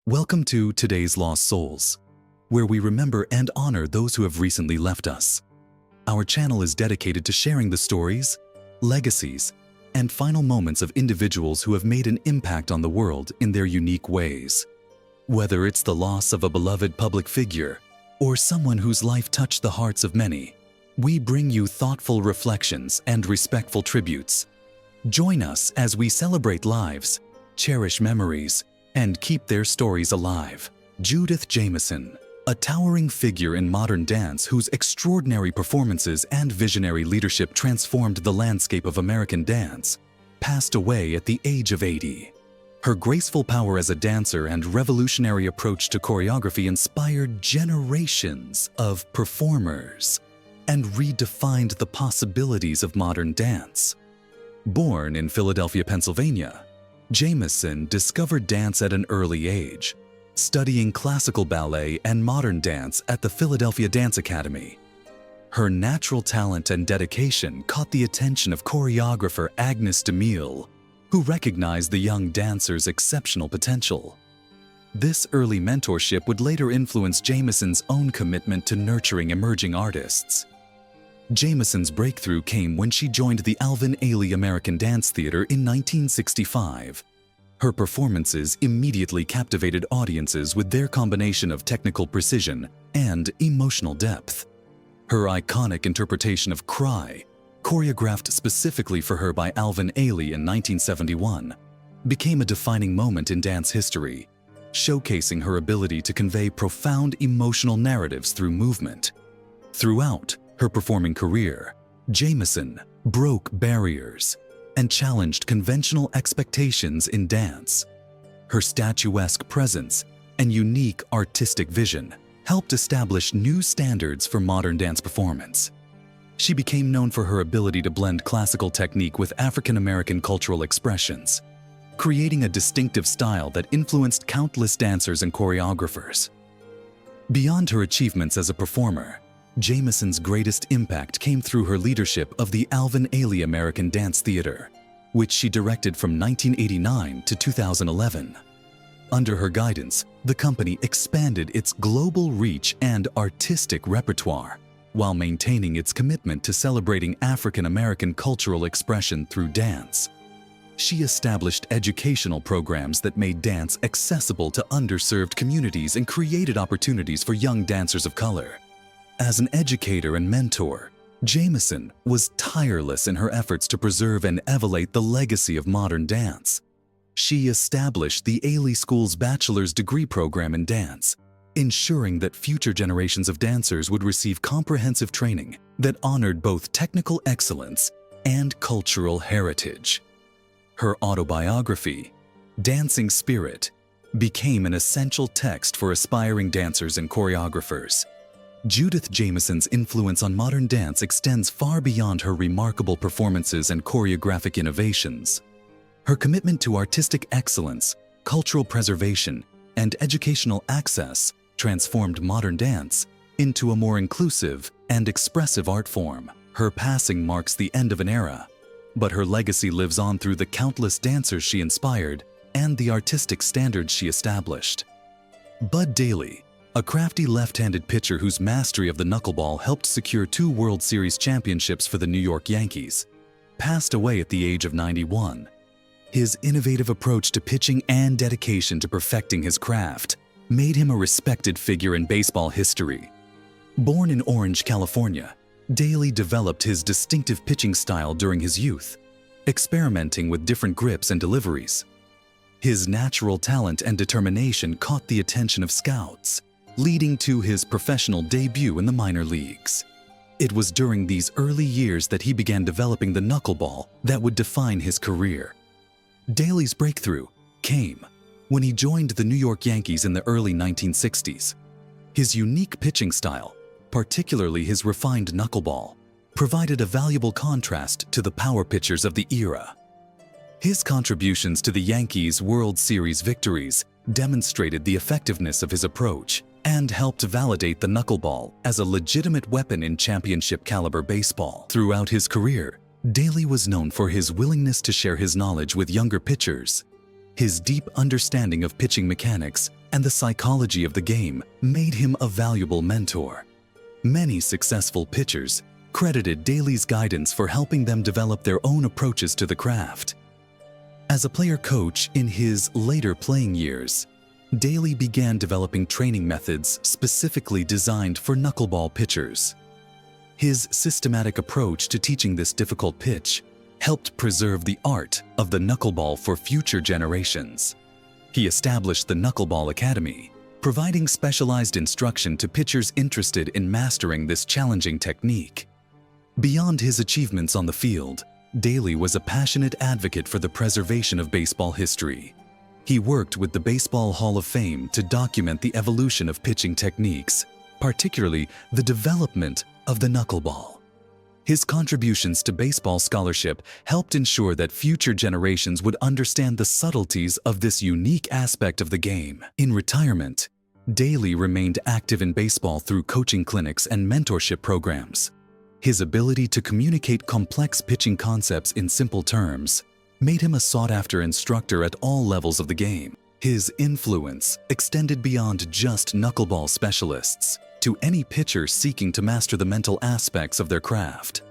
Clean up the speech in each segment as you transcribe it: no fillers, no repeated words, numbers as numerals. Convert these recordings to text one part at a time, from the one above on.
Welcome to Today's Lost Souls, where we remember and honor those who have recently left us. Our channel is dedicated to sharing the stories, legacies, and final moments of individuals who have made an impact on the world in their unique ways. Whether it's the loss of a beloved public figure or someone whose life touched the hearts of many, we bring you thoughtful reflections and respectful tributes. Join us as we celebrate lives, cherish memories, and keep their stories alive. Judith Jamison, a towering figure in modern dance whose extraordinary performances and visionary leadership transformed the landscape of American dance, passed away at the age of 80. Her graceful power as a dancer and revolutionary approach to choreography inspired generations of performers and redefined the possibilities of modern dance. Born in Philadelphia, Pennsylvania, Jamison discovered dance at an early age, studying classical ballet and modern dance at the Philadelphia Dance Academy. Her natural talent and dedication caught the attention of choreographer Agnes DeMille, who recognized the young dancer's exceptional potential. This early mentorship would later influence Jamison's own commitment to nurturing emerging artists. Jamison's breakthrough came when she joined the Alvin Ailey American Dance Theater in 1965. Her performances immediately captivated audiences with their combination of technical precision and emotional depth. Her iconic interpretation of Cry, choreographed specifically for her by Alvin Ailey in 1971, became a defining moment in dance history, showcasing her ability to convey profound emotional narratives through movement. Throughout her performing career, Jamison broke barriers and challenged conventional expectations in dance. Her statuesque presence and unique artistic vision helped establish new standards for modern dance performance. She became known for her ability to blend classical technique with African-American cultural expressions, creating a distinctive style that influenced countless dancers and choreographers. Beyond her achievements as a performer, Jamison's greatest impact came through her leadership of the Alvin Ailey American Dance Theater, which she directed from 1989 to 2011. Under her guidance, the company expanded its global reach and artistic repertoire, while maintaining its commitment to celebrating African American cultural expression through dance. She established educational programs that made dance accessible to underserved communities and created opportunities for young dancers of color. As an educator and mentor, Jamison was tireless in her efforts to preserve and elevate the legacy of modern dance. She established the Ailey School's bachelor's degree program in dance, ensuring that future generations of dancers would receive comprehensive training that honored both technical excellence and cultural heritage. Her autobiography, Dancing Spirit, became an essential text for aspiring dancers and choreographers. Judith Jamison's influence on modern dance extends far beyond her remarkable performances and choreographic innovations. Her commitment to artistic excellence, cultural preservation, and educational access transformed modern dance into a more inclusive and expressive art form. Her passing marks the end of an era, but her legacy lives on through the countless dancers she inspired and the artistic standards she established. Bud Daly, a crafty left-handed pitcher whose mastery of the knuckleball helped secure 2 World Series championships for the New York Yankees, passed away at the age of 91. His innovative approach to pitching and dedication to perfecting his craft made him a respected figure in baseball history. Born in Orange, California, Daly developed his distinctive pitching style during his youth, experimenting with different grips and deliveries. His natural talent and determination caught the attention of scouts, leading to his professional debut in the minor leagues. It was during these early years that he began developing the knuckleball that would define his career. Daly's breakthrough came when he joined the New York Yankees in the early 1960s. His unique pitching style, particularly his refined knuckleball, provided a valuable contrast to the power pitchers of the era. His contributions to the Yankees' World Series victories demonstrated the effectiveness of his approach and helped validate the knuckleball as a legitimate weapon in championship-caliber baseball. Throughout his career, Daly was known for his willingness to share his knowledge with younger pitchers. His deep understanding of pitching mechanics and the psychology of the game made him a valuable mentor. Many successful pitchers credited Daly's guidance for helping them develop their own approaches to the craft. As a player coach in his later playing years, Daly began developing training methods specifically designed for knuckleball pitchers. His systematic approach to teaching this difficult pitch helped preserve the art of the knuckleball for future generations. He established the Knuckleball Academy, providing specialized instruction to pitchers interested in mastering this challenging technique. Beyond his achievements on the field, Daly was a passionate advocate for the preservation of baseball history. He worked with the Baseball Hall of Fame to document the evolution of pitching techniques, particularly the development of the knuckleball. His contributions to baseball scholarship helped ensure that future generations would understand the subtleties of this unique aspect of the game. In retirement, Daly remained active in baseball through coaching clinics and mentorship programs. His ability to communicate complex pitching concepts in simple terms made him a sought-after instructor at all levels of the game. His influence extended beyond just knuckleball specialists to any pitcher seeking to master the mental aspects of their craft.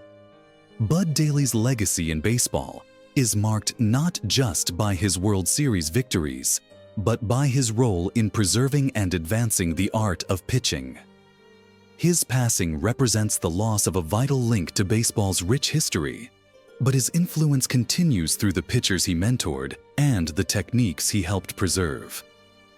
Bud Daly's legacy in baseball is marked not just by his World Series victories, but by his role in preserving and advancing the art of pitching. His passing represents the loss of a vital link to baseball's rich history, but his influence continues through the pitchers he mentored and the techniques he helped preserve.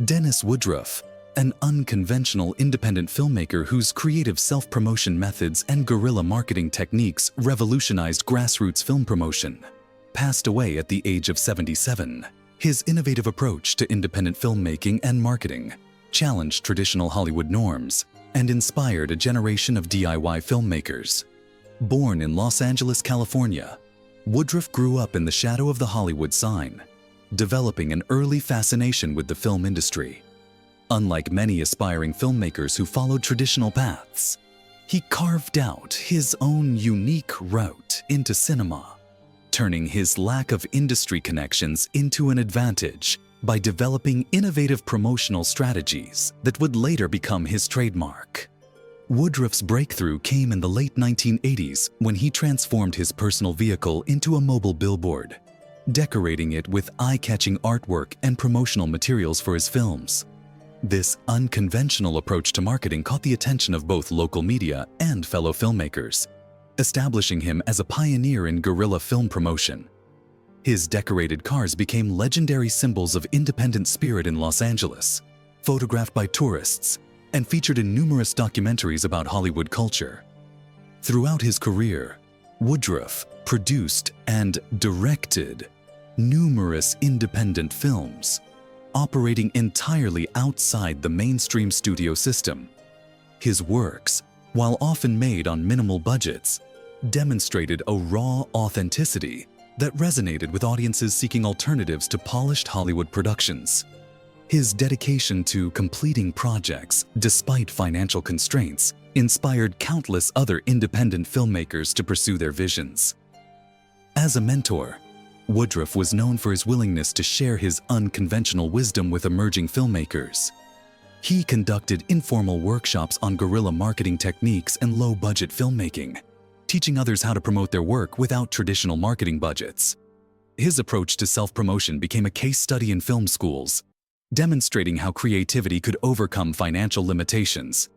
Dennis Woodruff, an unconventional independent filmmaker whose creative self-promotion methods and guerrilla marketing techniques revolutionized grassroots film promotion, passed away at the age of 77. His innovative approach to independent filmmaking and marketing challenged traditional Hollywood norms and inspired a generation of DIY filmmakers. Born in Los Angeles, California, Woodruff grew up in the shadow of the Hollywood sign, developing an early fascination with the film industry. Unlike many aspiring filmmakers who followed traditional paths, he carved out his own unique route into cinema, turning his lack of industry connections into an advantage by developing innovative promotional strategies that would later become his trademark. Woodruff's breakthrough came in the late 1980s when he transformed his personal vehicle into a mobile billboard, decorating it with eye-catching artwork and promotional materials for his films. This unconventional approach to marketing caught the attention of both local media and fellow filmmakers, establishing him as a pioneer in guerrilla film promotion. His decorated cars became legendary symbols of independent spirit in Los Angeles, photographed by tourists, and featured in numerous documentaries about Hollywood culture. Throughout his career, Woodruff produced and directed numerous independent films, operating entirely outside the mainstream studio system. His works, while often made on minimal budgets, demonstrated a raw authenticity that resonated with audiences seeking alternatives to polished Hollywood productions. His dedication to completing projects despite financial constraints inspired countless other independent filmmakers to pursue their visions. As a mentor, Woodruff was known for his willingness to share his unconventional wisdom with emerging filmmakers. He conducted informal workshops on guerrilla marketing techniques and low-budget filmmaking, teaching others how to promote their work without traditional marketing budgets. His approach to self-promotion became a case study in film schools, demonstrating how creativity could overcome financial limitations.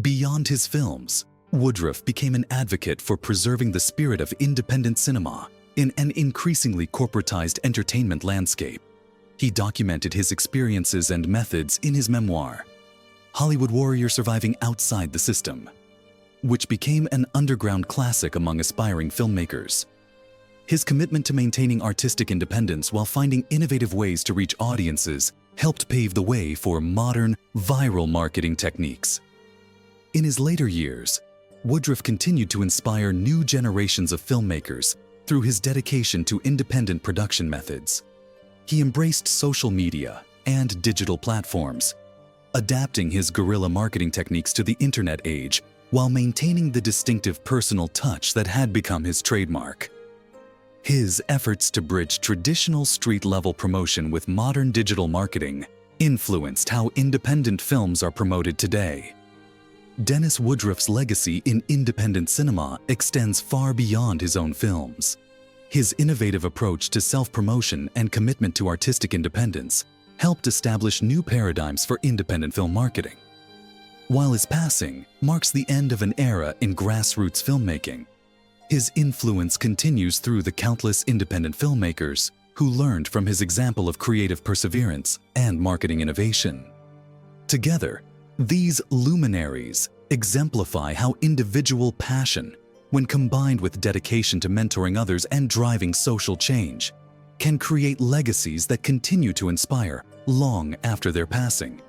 Beyond his films, Woodruff became an advocate for preserving the spirit of independent cinema in an increasingly corporatized entertainment landscape. He documented his experiences and methods in his memoir, Hollywood Warrior Surviving Outside the System, which became an underground classic among aspiring filmmakers. His commitment to maintaining artistic independence while finding innovative ways to reach audiences helped pave the way for modern, viral marketing techniques. In his later years, Woodruff continued to inspire new generations of filmmakers through his dedication to independent production methods. He embraced social media and digital platforms, adapting his guerrilla marketing techniques to the internet age while maintaining the distinctive personal touch that had become his trademark. His efforts to bridge traditional street-level promotion with modern digital marketing influenced how independent films are promoted today. Dennis Woodruff's legacy in independent cinema extends far beyond his own films. His innovative approach to self-promotion and commitment to artistic independence helped establish new paradigms for independent film marketing. While his passing marks the end of an era in grassroots filmmaking, his influence continues through the countless independent filmmakers who learned from his example of creative perseverance and marketing innovation. Together, these luminaries exemplify how individual passion, when combined with dedication to mentoring others and driving social change, can create legacies that continue to inspire long after their passing.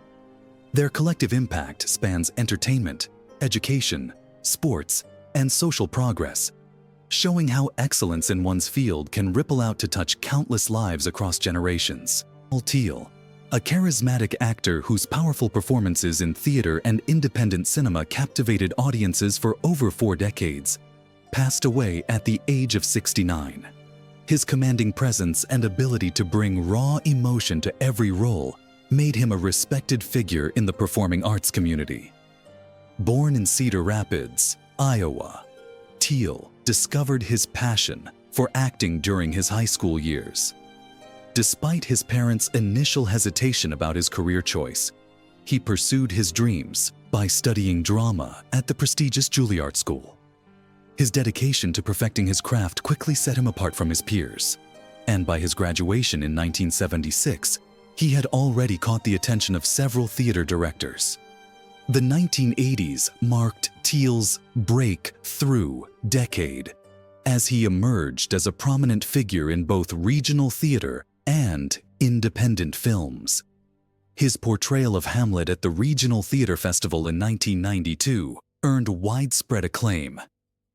Their collective impact spans entertainment, education, sports, and social progress, showing how excellence in one's field can ripple out to touch countless lives across generations. Paul Thiel, a charismatic actor whose powerful performances in theater and independent cinema captivated audiences for over 4 decades, passed away at the age of 69. His commanding presence and ability to bring raw emotion to every role made him a respected figure in the performing arts community. Born in Cedar Rapids, Iowa, Thiel discovered his passion for acting during his high school years. Despite his parents' initial hesitation about his career choice, he pursued his dreams by studying drama at the prestigious Juilliard School. His dedication to perfecting his craft quickly set him apart from his peers, and by his graduation in 1976, he had already caught the attention of several theater directors. The 1980s marked Thiel's breakthrough decade as he emerged as a prominent figure in both regional theater and independent films. His portrayal of Hamlet at the Regional Theater Festival in 1992 earned widespread acclaim,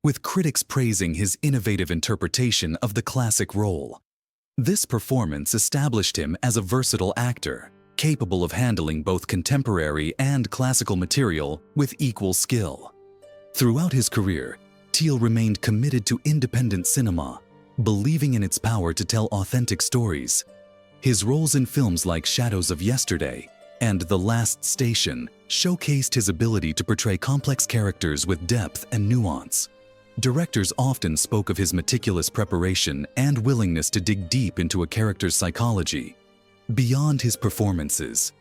with critics praising his innovative interpretation of the classic role. This performance established him as a versatile actor, capable of handling both contemporary and classical material with equal skill. Throughout his career, Thiel remained committed to independent cinema, believing in its power to tell authentic stories. His roles in films like Shadows of Yesterday and The Last Station showcased his ability to portray complex characters with depth and nuance. Directors often spoke of his meticulous preparation and willingness to dig deep into a character's psychology. Beyond his performances,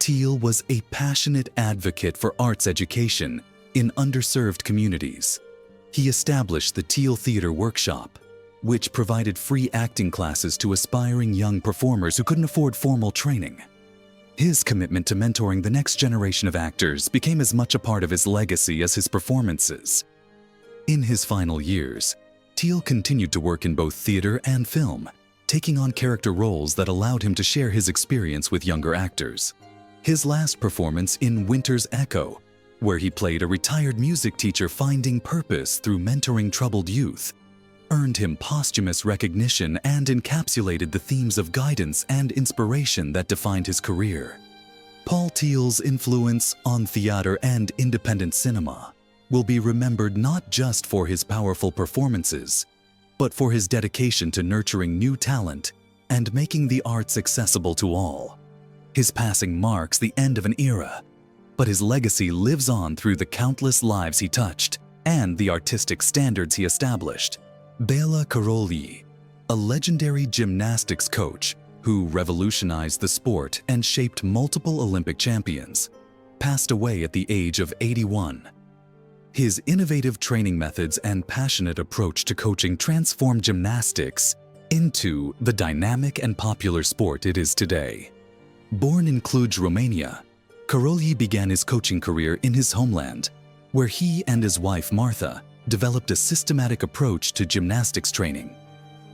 Thiel was a passionate advocate for arts education in underserved communities. He established the Thiel Theater Workshop, which provided free acting classes to aspiring young performers who couldn't afford formal training. His commitment to mentoring the next generation of actors became as much a part of his legacy as his performances. In his final years, Thiel continued to work in both theater and film, taking on character roles that allowed him to share his experience with younger actors. His last performance in Winter's Echo, where he played a retired music teacher finding purpose through mentoring troubled youth, earned him posthumous recognition and encapsulated the themes of guidance and inspiration that defined his career. Paul Thiel's influence on theater and independent cinema will be remembered not just for his powerful performances, but for his dedication to nurturing new talent and making the arts accessible to all. His passing marks the end of an era, but his legacy lives on through the countless lives he touched and the artistic standards he established. Bela Karolyi, a legendary gymnastics coach who revolutionized the sport and shaped multiple Olympic champions, passed away at the age of 81. His innovative training methods and passionate approach to coaching transformed gymnastics into the dynamic and popular sport it is today. Born in Cluj, Romania, Karolyi began his coaching career in his homeland, where he and his wife Martha developed a systematic approach to gymnastics training.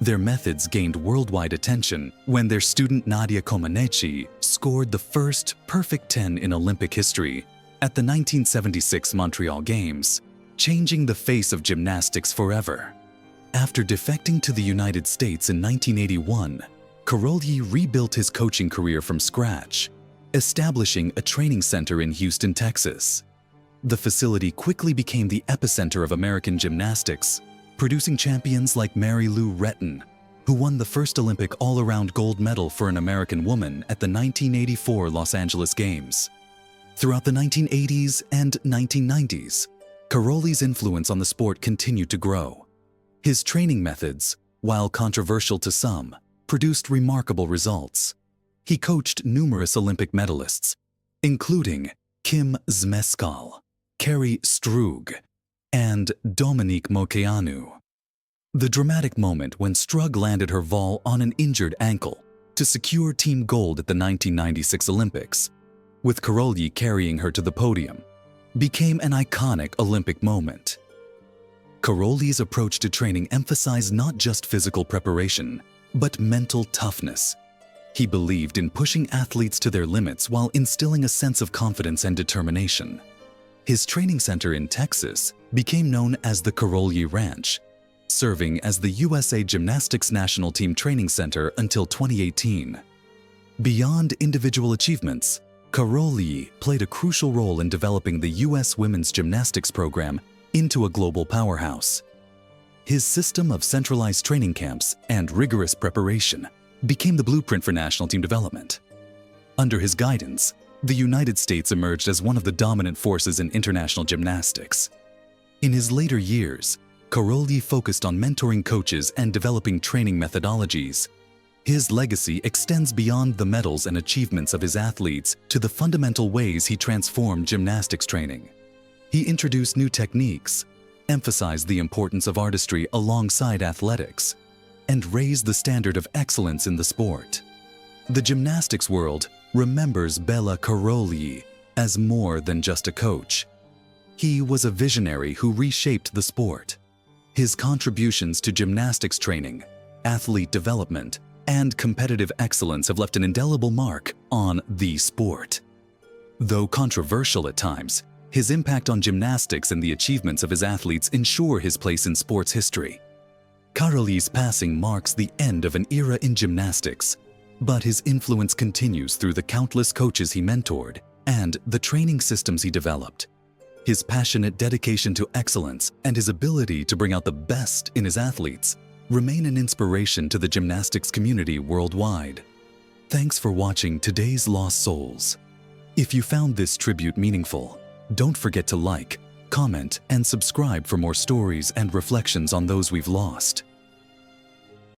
Their methods gained worldwide attention when their student Nadia Comaneci scored the first perfect 10 in Olympic history at the 1976 Montreal Games, changing the face of gymnastics forever. After defecting to the United States in 1981, Karolyi rebuilt his coaching career from scratch, establishing a training center in Houston, Texas. The facility quickly became the epicenter of American gymnastics, producing champions like Mary Lou Retton, who won the first Olympic all-around gold medal for an American woman at the 1984 Los Angeles Games. Throughout the 1980s and 1990s, Karolyi's influence on the sport continued to grow. His training methods, while controversial to some, produced remarkable results. He coached numerous Olympic medalists, including Kim Zmeskal, Kerri Strug, and Dominique Moceanu. The dramatic moment when Strug landed her vol on an injured ankle to secure team gold at the 1996 Olympics, with Karolyi carrying her to the podium, became an iconic Olympic moment. Karolyi's approach to training emphasized not just physical preparation, but mental toughness. He believed in pushing athletes to their limits while instilling a sense of confidence and determination. His training center in Texas became known as the Karolyi Ranch, serving as the USA Gymnastics National Team Training Center until 2018. Beyond individual achievements, Karolyi played a crucial role in developing the U.S. women's gymnastics program into a global powerhouse. His system of centralized training camps and rigorous preparation became the blueprint for national team development. Under his guidance, the United States emerged as one of the dominant forces in international gymnastics. In his later years, Karolyi focused on mentoring coaches and developing training methodologies. His legacy extends beyond the medals and achievements of his athletes to the fundamental ways he transformed gymnastics training. He introduced new techniques, emphasized the importance of artistry alongside athletics, and raised the standard of excellence in the sport. The gymnastics world remembers Bela Karolyi as more than just a coach. He was a visionary who reshaped the sport. His contributions to gymnastics training, athlete development, and competitive excellence have left an indelible mark on the sport. Though controversial at times, his impact on gymnastics and the achievements of his athletes ensure his place in sports history. Karolyi's passing marks the end of an era in gymnastics, but his influence continues through the countless coaches he mentored and the training systems he developed. His passionate dedication to excellence and his ability to bring out the best in his athletes remain an inspiration to the gymnastics community worldwide. Thanks for watching today's Lost Souls. If you found this tribute meaningful, don't forget to like, comment, and subscribe for more stories and reflections on those we've lost.